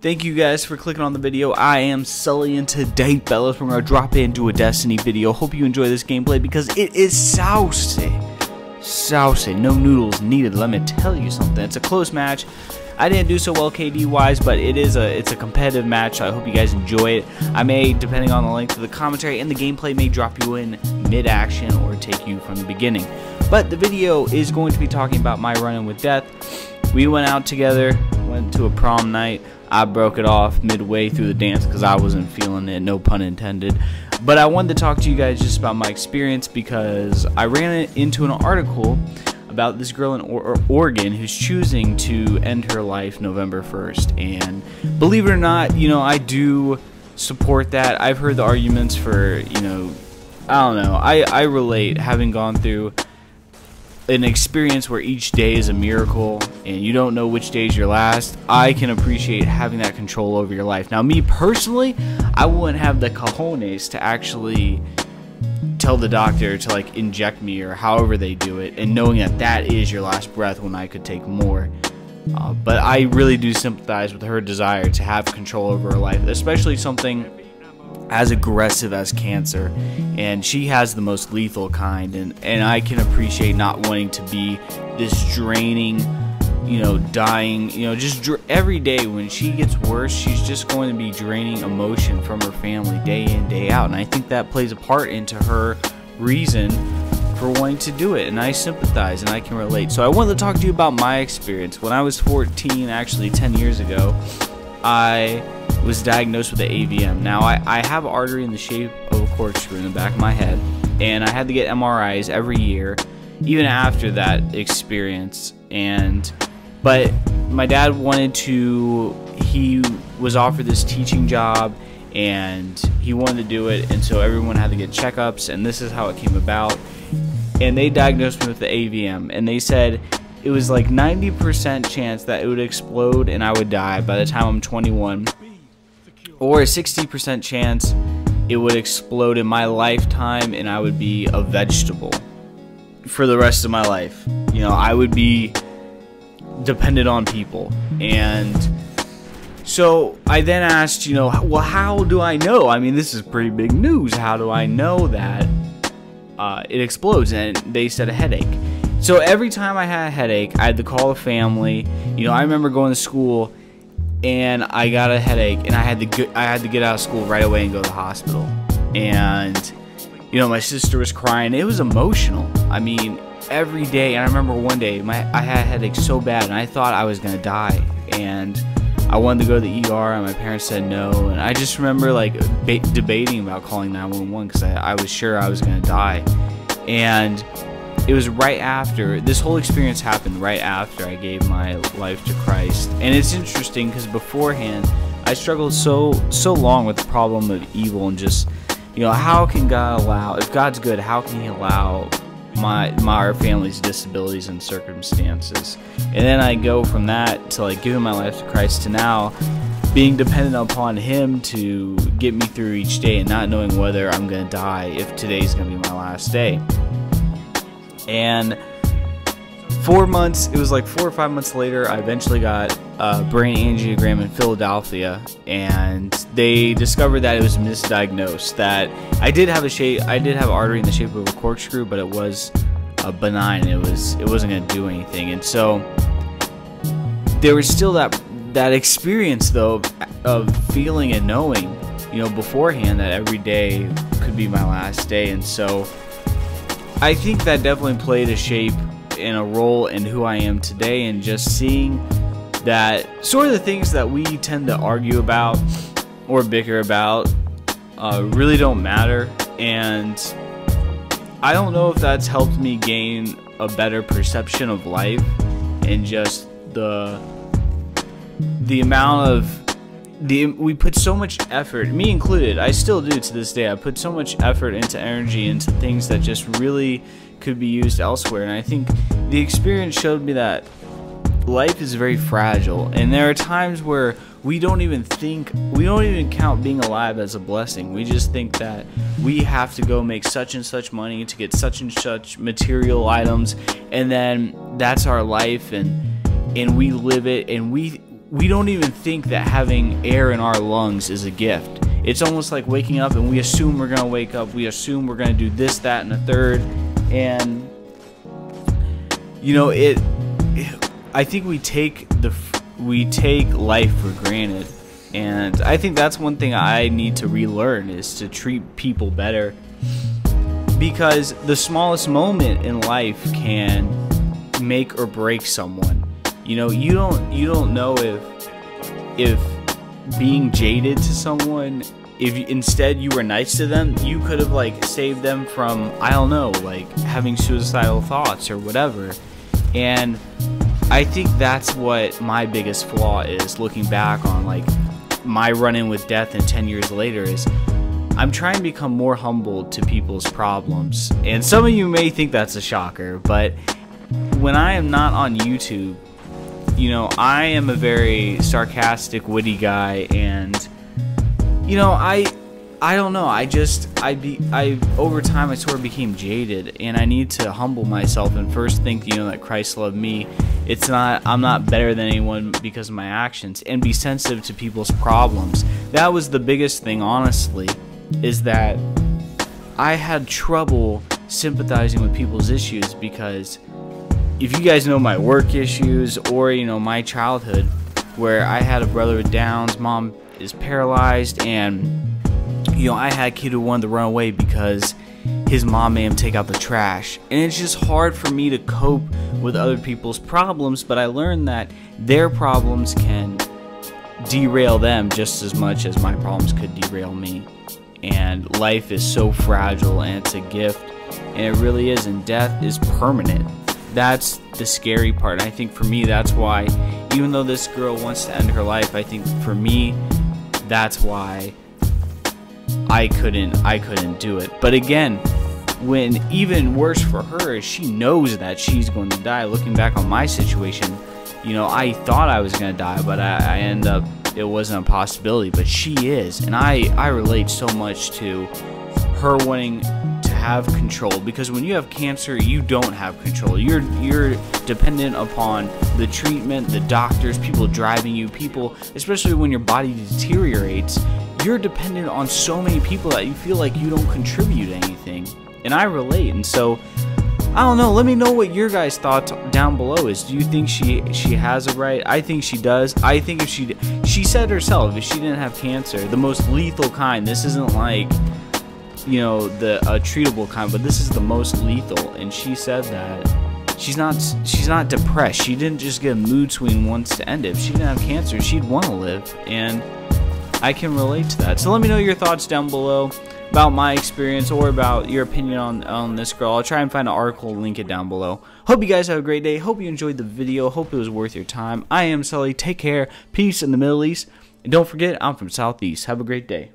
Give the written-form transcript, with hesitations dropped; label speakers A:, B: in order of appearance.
A: Thank you guys for clicking on the video. I am Sully, and today, fellas, we're going to drop into a Destiny video. Hope you enjoy this gameplay because it is saucy. Saucy. No noodles needed. Let me tell you something. It's a close match. I didn't do so well KD-wise, but it's a competitive match, so I hope you guys enjoy it. I may, depending on the length of the commentary and the gameplay, may drop you in mid-action or take you from the beginning. But the video is going to be talking about my run-in with death. We went out together, went to a prom night. I broke it off midway through the dance because I wasn't feeling it, no pun intended. But I wanted to talk to you guys just about my experience because I ran into an article about this girl in Oregon who's choosing to end her life November 1st. And believe it or not, I do support that. I've heard the arguments for, I don't know. I relate, having gone through an experience where each day is a miracle and you don't know which day is your last. I can appreciate having that control over your life. Now, me personally, I wouldn't have the cojones to actually tell the doctor to inject me or however they do it, and knowing that that is your last breath when I could take more. But I really do sympathize with her desire to have control over her life, especially something as aggressive as cancer, and she has the most lethal kind, and I can appreciate not wanting to be this draining, dying, just every day when she gets worse, she's just going to be draining emotion from her family day in, day out, and I think that plays a part into her reason for wanting to do it, and I sympathize and I can relate. So I wanted to talk to you about my experience. When I was 14, actually 10 years ago, I was diagnosed with the AVM. Now, I have an artery in the shape of a corkscrew in the back of my head, and I had to get MRIs every year, even after that experience. But my dad he was offered this teaching job, and he wanted to do it, and so everyone had to get checkups, and this is how it came about. And they diagnosed me with the AVM, and they said it was like 90% chance that it would explode and I would die by the time I'm 21, or a 60% chance it would explode in my lifetime and I would be a vegetable for the rest of my life. I would be dependent on people. And so I then asked, well, how do I know? I mean, this is pretty big news. How do I know that it explodes? And they said a headache. So every time I had a headache, I had to call the family. I remember going to school and I got a headache, and I had to get out of school right away and go to the hospital. And my sister was crying. It was emotional. I mean, every day. And I remember one day I had a headache so bad, and I thought I was gonna die. And I wanted to go to the ER, and my parents said no. And I just remember debating about calling 911 because I was sure I was gonna die. And it was right after, this whole experience happened right after I gave my life to Christ. And it's interesting because beforehand, I struggled so long with the problem of evil, and just, how can God allow, if God's good, how can He allow our family's disabilities and circumstances? And then I go from that to giving my life to Christ to now being dependent upon Him to get me through each day, and not knowing whether I'm going to die, if today's going to be my last day. And 4 months, it was like 4 or 5 months later, I eventually got a brain angiogram in Philadelphia, and they discovered that it was misdiagnosed. That I did have an artery in the shape of a corkscrew, but it was benign. It wasn't going to do anything. And so there was still that experience though of feeling and knowing, beforehand, that every day could be my last day. And so I think that definitely played a shape and a role in who I am today, and just seeing that sort of the things that we tend to argue about or bicker about really don't matter. And I don't know if that's helped me gain a better perception of life, and just the amount of we put so much effort, me included, I still do to this day. I put so much effort into energy into things that just really could be used elsewhere. And I think the experience showed me that life is very fragile, and there are times where we don't even count being alive as a blessing. We just think that we have to go make such and such money to get such and such material items, and then that's our life, and we live it, and we don't even think that having air in our lungs is a gift. It's almost like waking up and we assume we're gonna wake up, we assume we're gonna do this, that, and a third, and you know, I think we take life for granted, and I think that's one thing I need to relearn, is to treat people better, because the smallest moment in life can make or break someone. You know, you don't know if being jaded to someone, if instead you were nice to them, you could have like saved them from, I don't know, like having suicidal thoughts or whatever. And I think that's what my biggest flaw is, looking back on like my run-in with death and 10 years later, is I'm trying to become more humble to people's problems. And some of you may think that's a shocker, but when I am not on YouTube, you know, I am a very sarcastic, witty guy, and you know, I don't know, I over time I sort of became jaded, and I need to humble myself and first think, you know, that Christ loved me. I'm not better than anyone because of my actions, and be sensitive to people's problems. That was the biggest thing, honestly, is that I had trouble sympathizing with people's issues, because if you guys know my work issues, or you know, my childhood, where I had a brother with Downs, mom is paralyzed, and you know, I had a kid who wanted to run away because his mom made him take out the trash, and it's just hard for me to cope with other people's problems. But I learned that their problems can derail them just as much as my problems could derail me, and life is so fragile, and it's a gift, and it really is, and death is permanent. That's the scary part. I think for me, that's why, even though this girl wants to end her life, I think for me, that's why I couldn't do it. But again, when even worse for her is she knows that she's going to die. Looking back on my situation, you know, I thought I was going to die, but I ended up, it wasn't a possibility, but she is. And I relate so much to her wanting to have control, because when you have cancer, you don't have control. You're dependent upon the treatment, the doctors, people driving you, people, especially when your body deteriorates, you're dependent on so many people that you feel like you don't contribute anything. And I relate. And so I don't know, let me know what your guys' thoughts down below is. Do you think she has a right? I think she does. I think if she said herself, if she didn't have cancer, the most lethal kind, this isn't like, you know, the treatable kind, but this is the most lethal, and she said that she's not depressed. She didn't just get a mood swing once to end it. If she didn't have cancer, she'd want to live, and I can relate to that. So let me know your thoughts down below about my experience, or about your opinion on this girl. I'll try and find an article, link it down below. Hope you guys have a great day. Hope you enjoyed the video. Hope it was worth your time. I am Sully. Take care. Peace in the Middle East. And don't forget, I'm from Southeast. Have a great day.